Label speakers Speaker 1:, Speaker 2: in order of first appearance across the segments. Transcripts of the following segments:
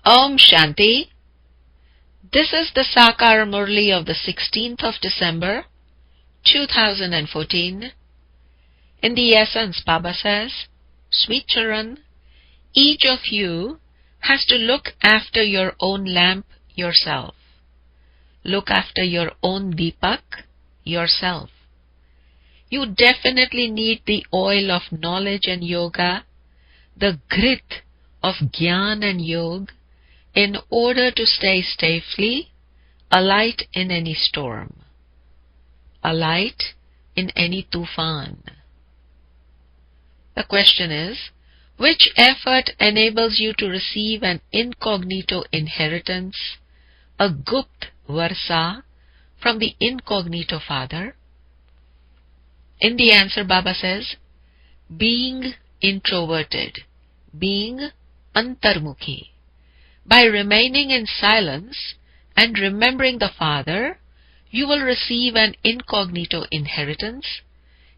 Speaker 1: Om Shanti. This is the Sakar MURLI of the 16th of December, 2014. In the essence, Baba says, sweet children, each of you has to look after your own lamp yourself. Look after your own Deepak yourself. You definitely need the oil of knowledge and yoga, the grit of Gyan and Yoga, in order to stay safely a light in any storm, a light in any tufan. The question is, which effort enables you to receive an incognito inheritance, a gupt varsa from the incognito father? In the answer, Baba says, being introverted, being antarmukhi. By remaining in silence and remembering the Father, you will receive an incognito inheritance.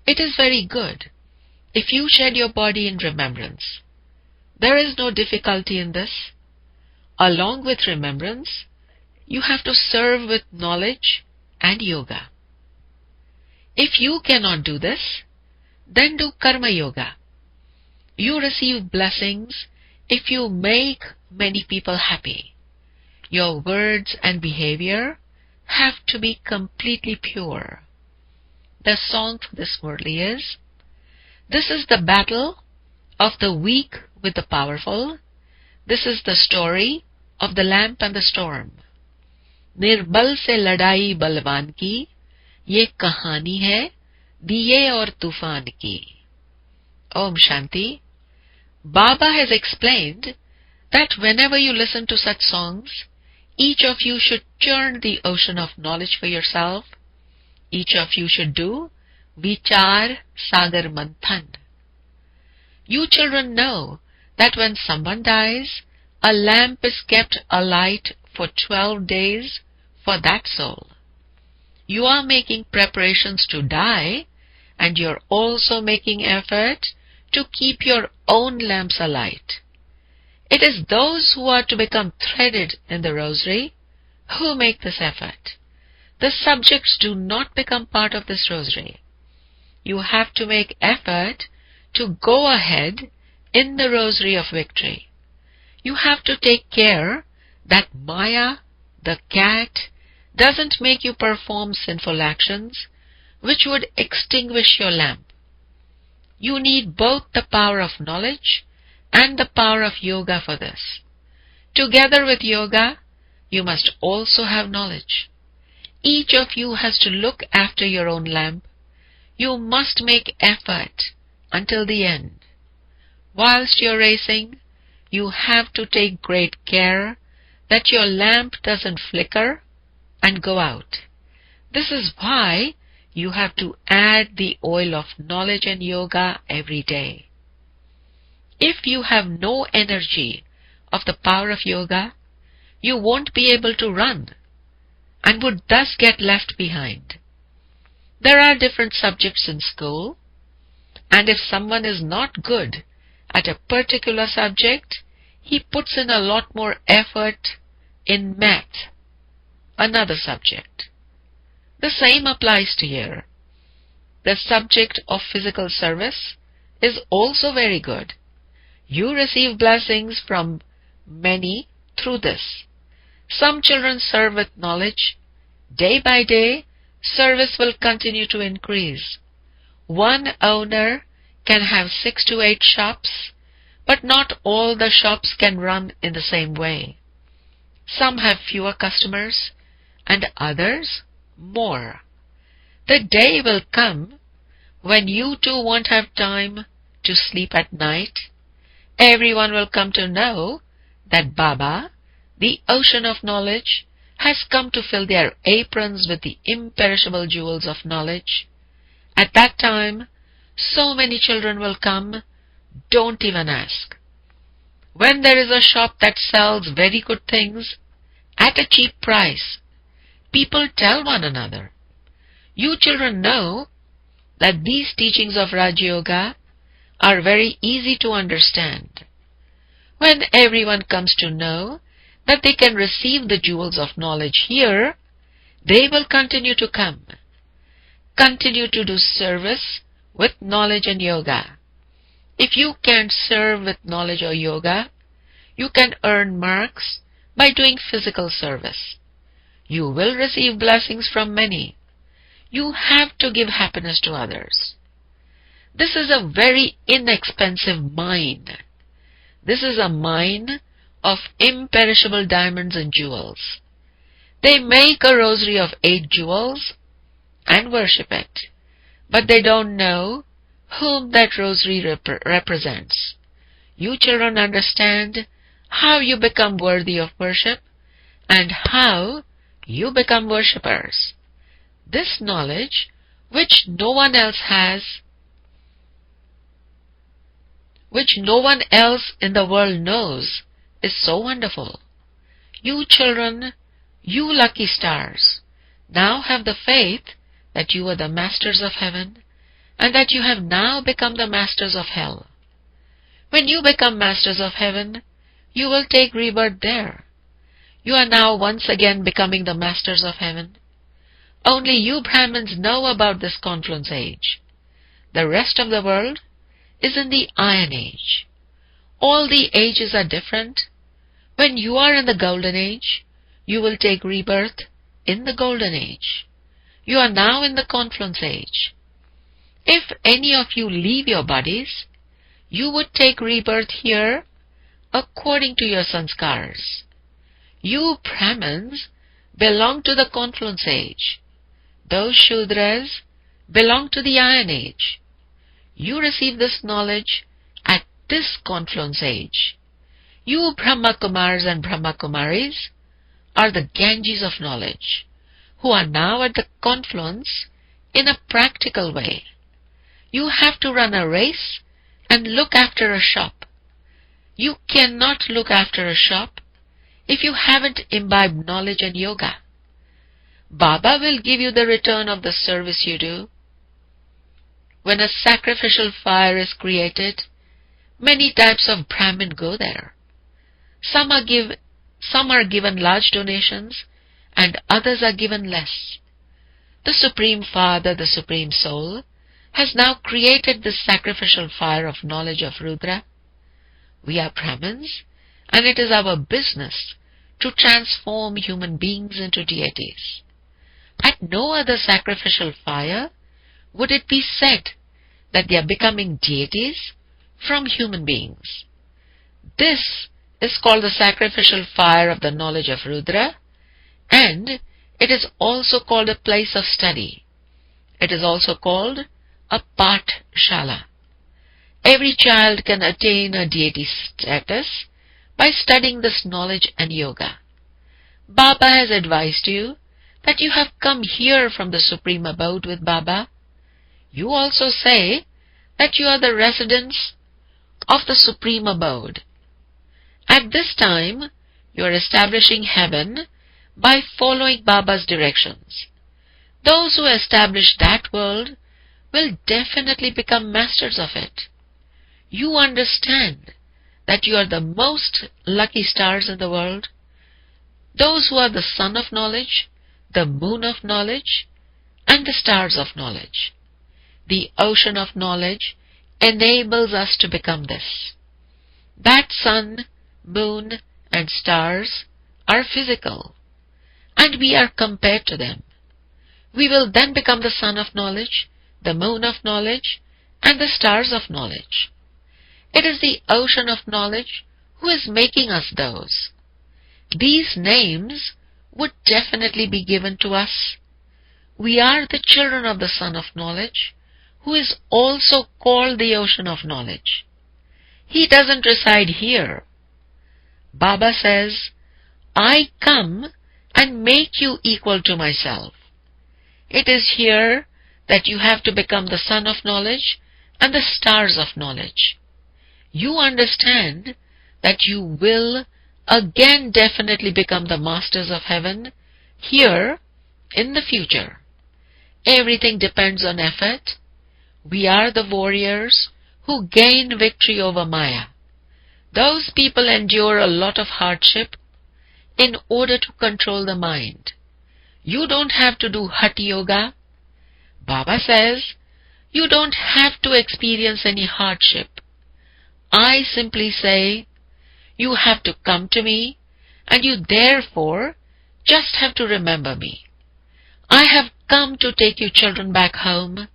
Speaker 1: It is very good if you shed your body in remembrance. There is no difficulty in this. Along with remembrance, you have to serve with knowledge and yoga. If you cannot do this, then do karma yoga. You receive blessings if you make many people happy. Your words and behavior have to be completely pure. The song for this Murli is, this is the battle of the weak with the powerful. This is the story of the lamp and the storm. Nirbal se ladai balwan ki, ye kahani hai diye aur tufan ki. Om Shanti. Baba has explained that whenever you listen to such songs, each of you should churn the ocean of knowledge for yourself. Each of you should do Vichar Sagar Manthan. You children know that when someone dies, a lamp is kept alight for 12 days for that soul. You are making preparations to die, and you're also making effort to keep your own lamps alight. It is those who are to become threaded in the rosary who make this effort. The subjects do not become part of this rosary. You have to make effort to go ahead in the rosary of victory. You have to take care that Maya, the cat, doesn't make you perform sinful actions which would extinguish your lamp. You need both the power of knowledge and the power of yoga for this. Together with yoga, you must also have knowledge. Each of you has to look after your own lamp. You must make effort until the end. Whilst you're racing, you have to take great care that your lamp doesn't flicker and go out. This is why you have to add the oil of knowledge and yoga every day. If you have no energy of the power of yoga, you won't be able to run and would thus get left behind. There are different subjects in school, and if someone is not good at a particular subject, he puts in a lot more effort in math, another subject. The same applies to here. The subject of physical service is also very good. You receive blessings from many through this. Some children serve with knowledge. Day by day, service will continue to increase. One owner can have 6 to 8 shops, but not all the shops can run in the same way. Some have fewer customers and others more. The day will come when you too won't have time to sleep at night. Everyone will come to know that Baba, the ocean of knowledge, has come to fill their aprons with the imperishable jewels of knowledge. At that time, so many children will come, don't even ask. When there is a shop that sells very good things at a cheap price, people tell one another. You children know that these teachings of Raj Yoga are very easy to understand. When everyone comes to know that they can receive the jewels of knowledge here, they will continue to come. Continue to do service with knowledge and yoga. If you can't serve with knowledge or yoga, you can earn marks by doing physical service. You will receive blessings from many. You have to give happiness to others. This is a very inexpensive mine. This is a mine of imperishable diamonds and jewels. They make a rosary of 8 jewels and worship it, but they don't know whom that rosary represents. You children understand how you become worthy of worship and how you become worshippers. This knowledge, which no one else has, which no one else in the world knows, is so wonderful. You children, you lucky stars, now have the faith that you are the masters of heaven and that you have now become the masters of hell. When you become masters of heaven, you will take rebirth there. You are now once again becoming the masters of heaven. Only you Brahmins know about this confluence age. The rest of the world is in the Iron Age. All the ages are different. When you are in the Golden Age, you will take rebirth in the Golden Age. You are now in the confluence age. If any of you leave your bodies, you would take rebirth here according to your sanskars. You Brahmins belong to the confluence age. Those Shudras belong to the Iron Age. You receive this knowledge at this confluence age. You Brahma Kumars and Brahma Kumaris are the Ganges of knowledge, who are now at the confluence in a practical way. You have to run a race and look after a shop. You cannot look after a shop if you haven't imbibed knowledge and yoga. Baba will give you the return of the service you do. When a sacrificial fire is created, many types of Brahmin go there. Some are given large donations and others are given less. The Supreme Father, the Supreme Soul, has now created this sacrificial fire of knowledge of Rudra. We are Brahmins, and it is our business to transform human beings into deities. At no other sacrificial fire would it be said that they are becoming deities from human beings. This is called the sacrificial fire of the knowledge of Rudra, and it is also called a place of study. It is also called a Pathshala. Every child can attain a deity status by studying this knowledge and yoga. Baba has advised you that you have come here from the Supreme Abode with Baba. You also say that you are the residents of the Supreme Abode. At this time, you are establishing heaven by following Baba's directions. Those who establish that world will definitely become masters of it. You understand that you are the most lucky stars in the world. Those who are the sun of knowledge, the moon of knowledge, and the stars of knowledge. The ocean of knowledge enables us to become this. That sun, moon, and stars are physical, and we are compared to them. We will then become the sun of knowledge, the moon of knowledge, and the stars of knowledge. It is the ocean of knowledge who is making us those. These names would definitely be given to us. We are the children of the Son of Knowledge, who is also called the ocean of knowledge. He doesn't reside here. Baba says, I come and make you equal to myself. It is here that you have to become the sun of knowledge and the stars of knowledge. You understand that you will again definitely become the masters of heaven here in the future. Everything depends on effort. We are the warriors who gain victory over Maya. Those people endure a lot of hardship. in order to control the mind. You don't have to do Hatha Yoga. Baba says, you don't have to experience any hardship. I simply say, you have to come to me, and you therefore just have to remember me. I have come to take you children back home.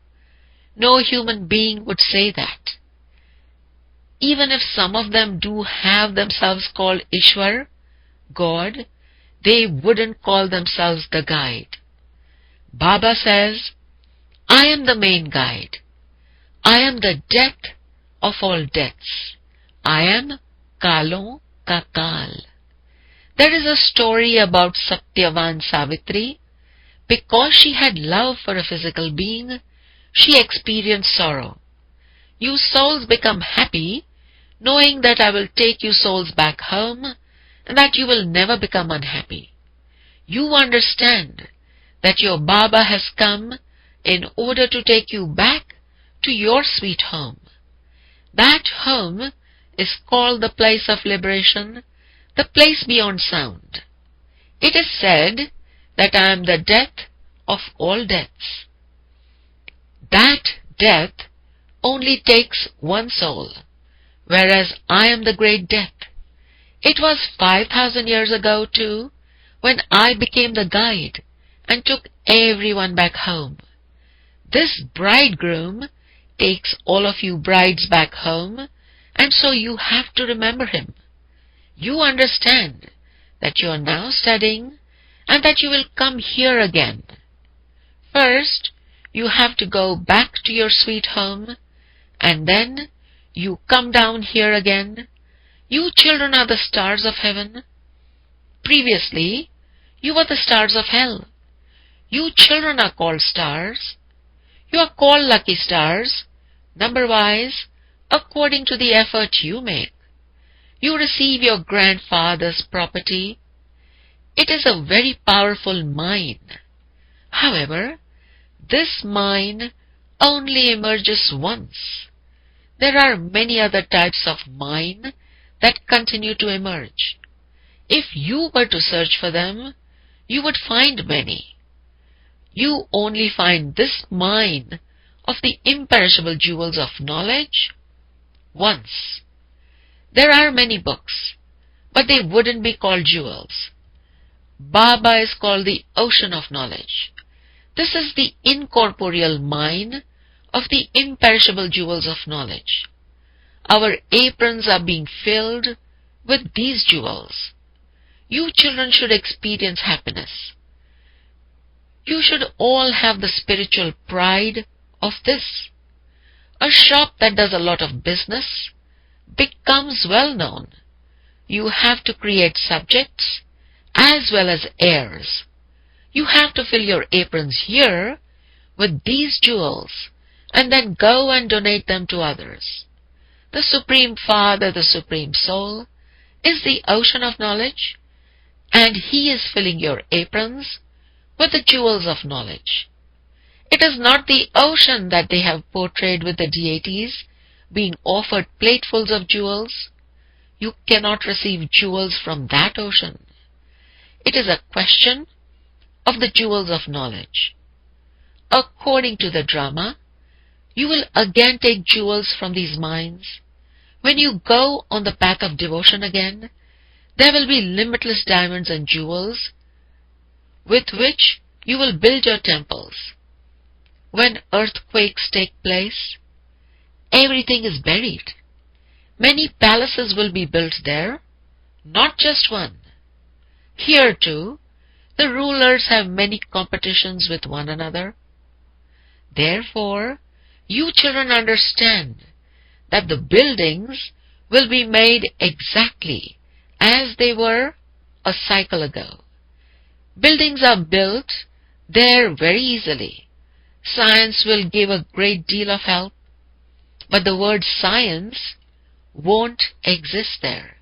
Speaker 1: No human being would say that. Even if some of them do have themselves called Ishwar, God, they wouldn't call themselves the guide. Baba says, I am the main guide. I am the death of all deaths. I am Kalon ka Kal. There is a story about Satyavan Savitri. Because she had love for a physical being, she experienced sorrow. You souls become happy knowing that I will take you souls back home and that you will never become unhappy. You understand that your Baba has come in order to take you back to your sweet home. That home is called the place of liberation, the place beyond sound. It is said that I am the death of all deaths. That death only takes one soul, whereas I am the great death. It was 5,000 years ago too, when I became the guide and took everyone back home. This bridegroom takes all of you brides back home, and so you have to remember him. You understand that you are now studying and that you will come here again. First, you have to go back to your sweet home, and then you come down here again. You children are the stars of heaven. Previously, you were the stars of hell. You children are called stars. You are called lucky stars, number-wise, according to the effort you make. You receive your grandfather's property. It is a very powerful mine. However, this mine only emerges once. There are many other types of mine that continue to emerge. If you were to search for them, you would find many. You only find this mine of the imperishable jewels of knowledge once. There are many books, but they wouldn't be called jewels. Baba is called the ocean of knowledge. This is the incorporeal mine of the imperishable jewels of knowledge. Our aprons are being filled with these jewels. You children should experience happiness. You should all have the spiritual pride of this. A shop that does a lot of business becomes well known. You have to create subjects as well as heirs. You have to fill your aprons here with these jewels and then go and donate them to others. The Supreme Father, the Supreme Soul, is the ocean of knowledge, and He is filling your aprons with the jewels of knowledge. It is not the ocean that they have portrayed with the deities being offered platefuls of jewels. You cannot receive jewels from that ocean. It is a question of the jewels of knowledge. According to the drama, you will again take jewels from these mines. When you go on the path of devotion again, there will be limitless diamonds and jewels with which you will build your temples. When earthquakes take place, everything is buried. Many palaces will be built there, not just one. Here too, the rulers have many competitions with one another. Therefore, you children understand that the buildings will be made exactly as they were a cycle ago. Buildings are built there very easily. Science will give a great deal of help, but the word science won't exist there.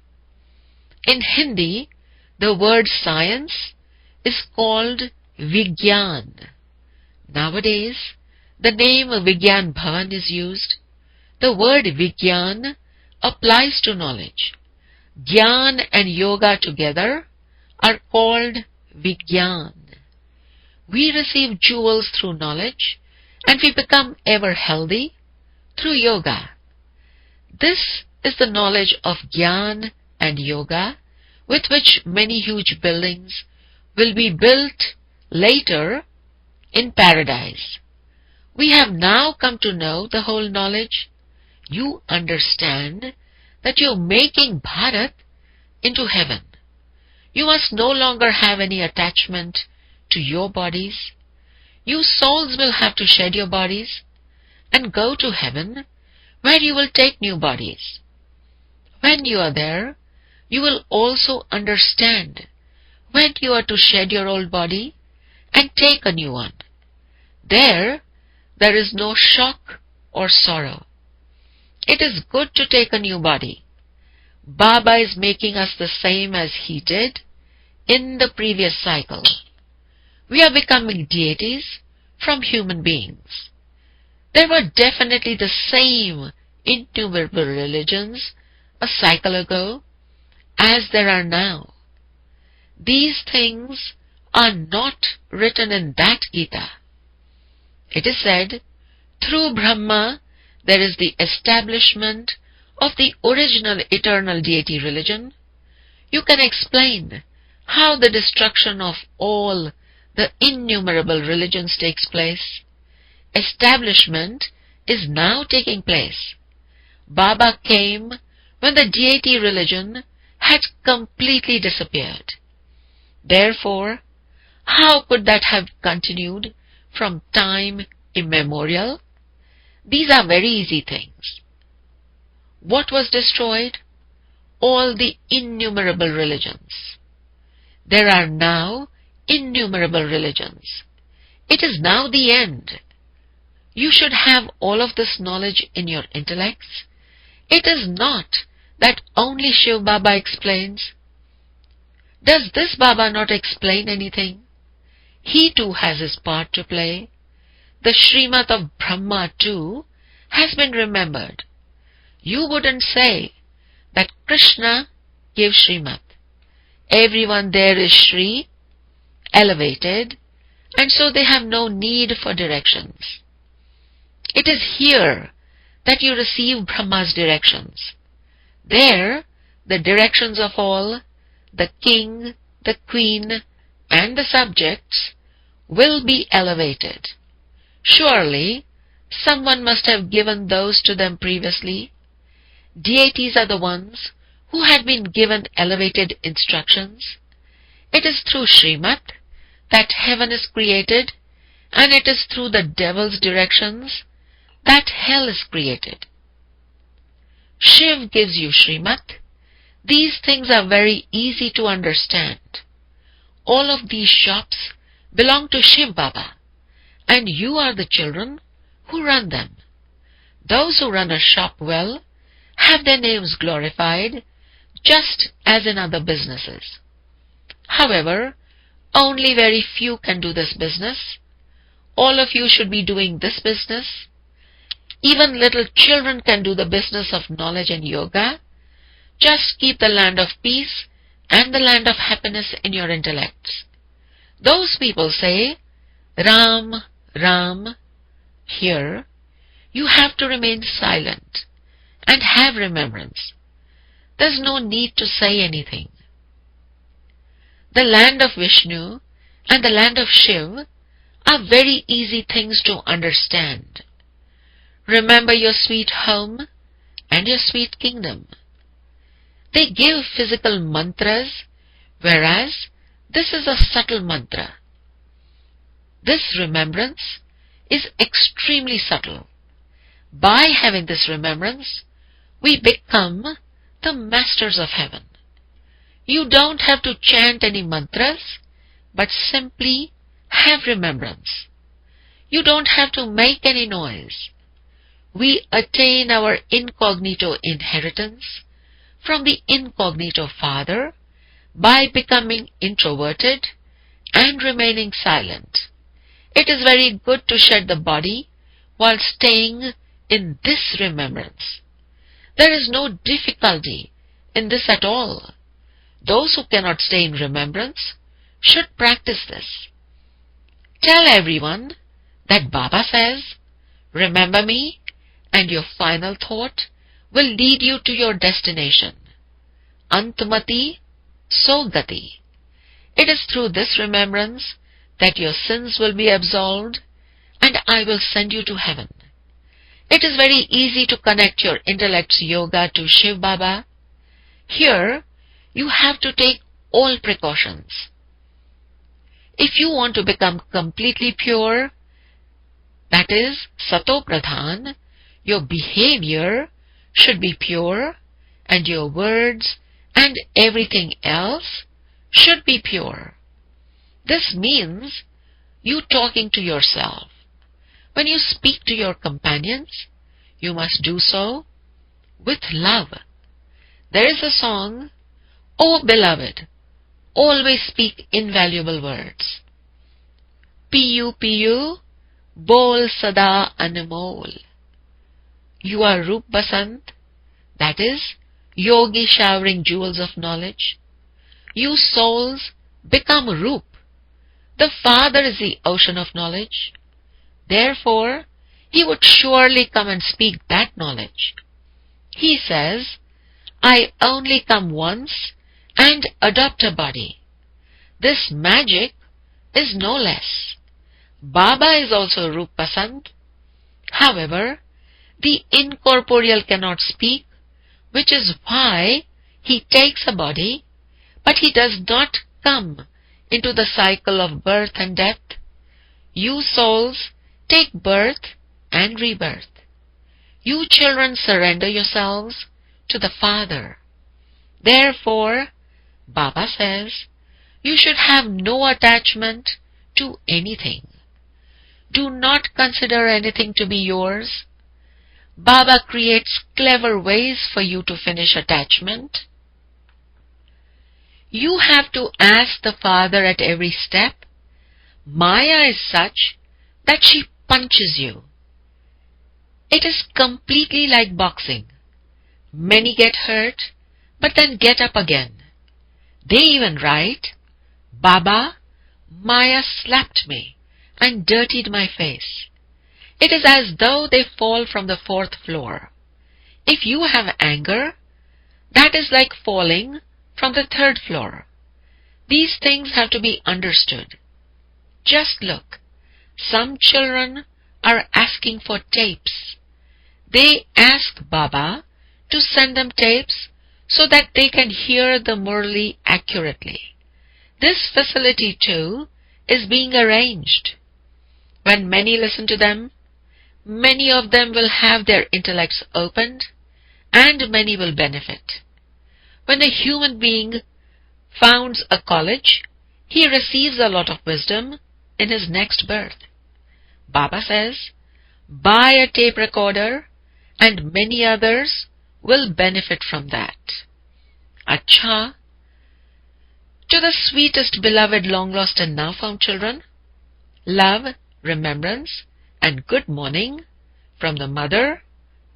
Speaker 1: In Hindi, the word science is called Vigyan. Nowadays, the name Vigyan Bhavan is used. The word Vigyan applies to knowledge. Gyan and yoga together are called Vigyan. We receive jewels through knowledge, and we become ever healthy through yoga. This is the knowledge of Gyan and Yoga with which many huge buildings will be built later in paradise. We have now come to know the whole knowledge. You understand that you are making Bharat into heaven. You must no longer have any attachment to your bodies. You souls will have to shed your bodies and go to heaven, where you will take new bodies. When you are there, you will also understand when you are to shed your old body and take a new one. There is no shock or sorrow. It is good to take a new body. Baba is making us the same as he did in the previous cycle. We are becoming deities from human beings. There were definitely the same innumerable religions a cycle ago as there are now. These things are not written in that Gita. It is said, through Brahma there is the establishment of the original eternal deity religion. You can explain how the destruction of all the innumerable religions takes place. Establishment is now taking place. Baba came when the deity religion had completely disappeared. Therefore, how could that have continued from time immemorial? These are very easy things. What was destroyed? All the innumerable religions. There are now innumerable religions. It is now the end. You should have all of this knowledge in your intellects. It is not that only Shiv Baba explains. Does this Baba not explain anything? He too has his part to play. The Srimad of Brahma too has been remembered. You wouldn't say that Krishna gave Srimad. Everyone there is Shri, elevated, and so they have no need for directions. It is here that you receive Brahma's directions. There, the directions of all, the king, the queen, and the subjects, will be elevated. Surely, someone must have given those to them previously. Deities are the ones who had been given elevated instructions. It is through Srimad that heaven is created, and it is through the devil's directions that hell is created. Shiv gives you Srimad. These things are very easy to understand. All of these shops belong to Shiv Baba, and you are the children who run them. Those who run a shop well have their names glorified, just as in other businesses. However, only very few can do this business. All of you should be doing this business. Even little children can do the business of knowledge and yoga. Just keep the land of peace and the land of happiness in your intellects. Those people say, Ram, Ram. Here, you have to remain silent and have remembrance. There's no need to say anything. The land of Vishnu and the land of Shiv are very easy things to understand. Remember your sweet home and your sweet kingdom. They give physical mantras, whereas this is a subtle mantra. This remembrance is extremely subtle. By having this remembrance, we become the masters of heaven. You don't have to chant any mantras, but simply have remembrance. You don't have to make any noise. We attain our incognito inheritance from the incognito Father by becoming introverted and remaining silent. It is very good to shed the body while staying in this remembrance. There is no difficulty in this at all. Those who cannot stay in remembrance should practice this. Tell everyone that Baba says, remember me, and your final thought will lead you to your destination. Antmati Sogati. It is through this remembrance that your sins will be absolved and I will send you to heaven. It is very easy to connect your intellect's yoga to Shiv Baba. Here, you have to take all precautions. If you want to become completely pure, that is, Sato Pradhan, your behavior should be pure and your words and everything else should be pure. This means you talking to yourself. When you speak to your companions, you must do so with love. There is a song, "O beloved, always speak invaluable words. Piyu piyu, bol sada anmol." You are Roop Basant, that is, yogi showering jewels of knowledge. You souls become Roop. The Father is the ocean of knowledge. Therefore, He would surely come and speak that knowledge. He says, I only come once and adopt a body. This magic is no less. Baba is also Roop Basant. However, the incorporeal cannot speak, which is why he takes a body, but he does not come into the cycle of birth and death. You souls take birth and rebirth. You children surrender yourselves to the Father. Therefore, Baba says, you should have no attachment to anything. Do not consider anything to be yours. Baba creates clever ways for you to finish attachment. You have to ask the Father at every step. Maya is such that she punches you. It is completely like boxing. Many get hurt, but then get up again. They even write, Baba, Maya slapped me and dirtied my face. It is as though they fall from the 4th floor. If you have anger, that is like falling from the 3rd floor. These things have to be understood. Just look, some children are asking for tapes. They ask Baba to send them tapes so that they can hear the MURLI accurately. This facility too is being arranged. When many listen to them, many of them will have their intellects opened and many will benefit. When a human being founds a college, he receives a lot of wisdom in his next birth. Baba says, buy a tape recorder and many others will benefit from that. Acha, to the sweetest, beloved, long-lost and now-found children, love, remembrance, and good morning from the Mother,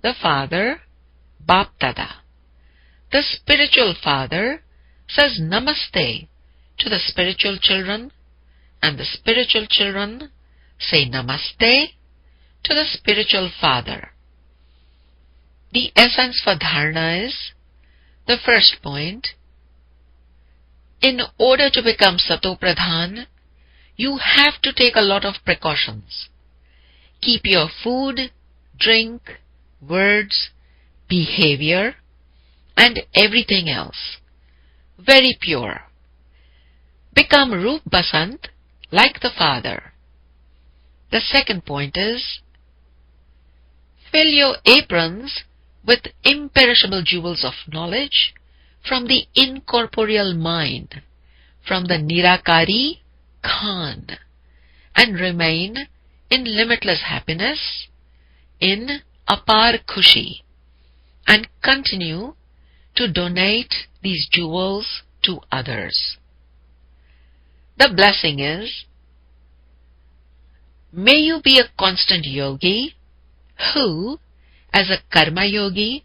Speaker 1: the Father, Bap Dada. The spiritual father says Namaste to the spiritual children, and the spiritual children say Namaste to the spiritual father. The essence for dharana is, the first point, in order to become Sato Pradhan, you have to take a lot of precautions. Keep your food, drink, words, behavior, and everything else very pure. Become Roop Basant like the Father. The second point is, fill your aprons with imperishable jewels of knowledge from the incorporeal mind, from the Nirakari Khan, and remain in limitless happiness, in apar khushi, and continue to donate these jewels to others. The blessing is, may you be a constant yogi who, as a karma yogi,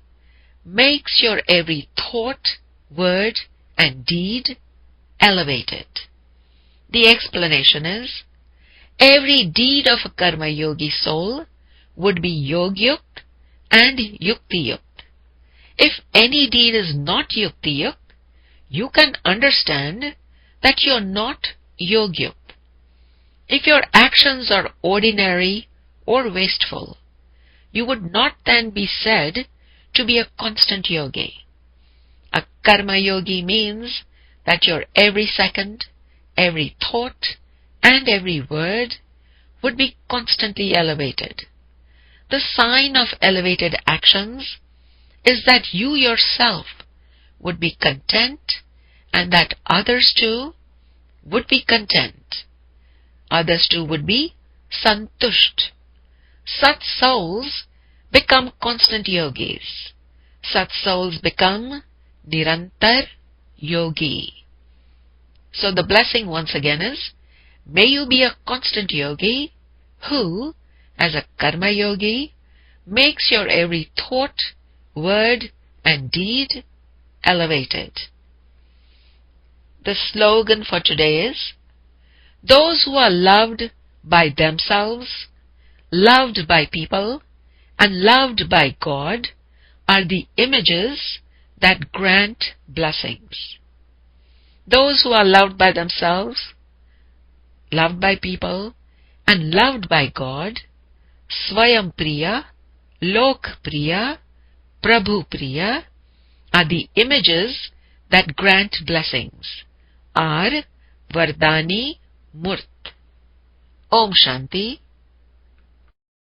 Speaker 1: makes your every thought, word and deed elevated. The explanation is, every deed of a Karma Yogi soul would be Yogyukt and Yuktiyukt. If any deed is not Yuktiyukt, you can understand that you are not Yogyukt. If your actions are ordinary or wasteful, you would not then be said to be a constant yogi. A Karma Yogi means that your every second, every thought, and every word would be constantly elevated. The sign of elevated actions is that you yourself would be content and that others too would be content. Others too would be santusht. Such souls become constant yogis. Such souls become nirantar yogi. So the blessing once again is, may you be a constant yogi who, as a Karma Yogi, makes your every thought, word and deed elevated. The slogan for today is, those who are loved by themselves, loved by people, and loved by God are the images that grant blessings. Those who are loved by themselves, loved by people, and loved by God, Swayam Priya, Lok Priya, Prabhu Priya, are the images that grant blessings, are Vardani Murt. Om Shanti.